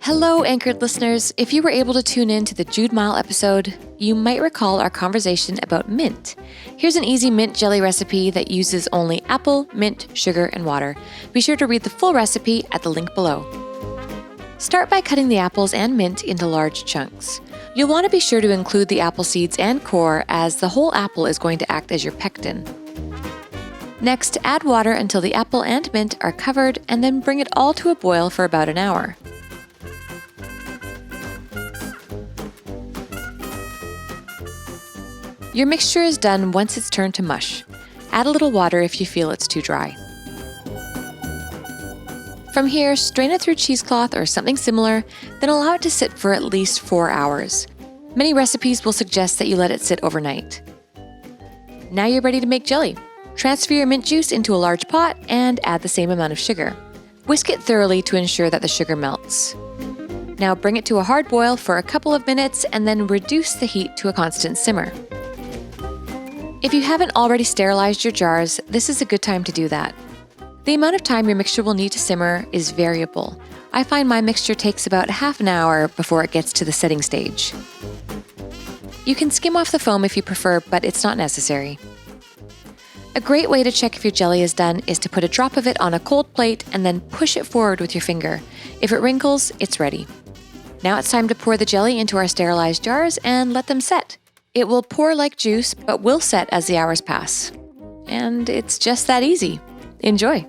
Hello, Anchored listeners. If you were able to tune in to the Jude Mile episode, you might recall our conversation about mint. Here's an easy mint jelly recipe that uses only apple, mint, sugar, and water. Be sure to read the full recipe at the link below. Start by cutting the apples and mint into large chunks. You'll want to be sure to include the apple seeds and core, as the whole apple is going to act as your pectin. Next, add water until the apple and mint are covered, and then bring it all to a boil for about an hour. Your mixture is done once it's turned to mush. Add a little water if you feel it's too dry. From here, strain it through cheesecloth or something similar, then allow it to sit for at least 4 hours. Many recipes will suggest that you let it sit overnight. Now you're ready to make jelly. Transfer your mint juice into a large pot and add the same amount of sugar. Whisk it thoroughly to ensure that the sugar melts. Now bring it to a hard boil for a couple of minutes and then reduce the heat to a constant simmer. If you haven't already sterilized your jars, this is a good time to do that. The amount of time your mixture will need to simmer is variable. I find my mixture takes about half an hour before it gets to the setting stage. You can skim off the foam if you prefer, but it's not necessary. A great way to check if your jelly is done is to put a drop of it on a cold plate and then push it forward with your finger. If it wrinkles, it's ready. Now it's time to pour the jelly into our sterilized jars and let them set. It will pour like juice, but will set as the hours pass. And it's just that easy. Enjoy!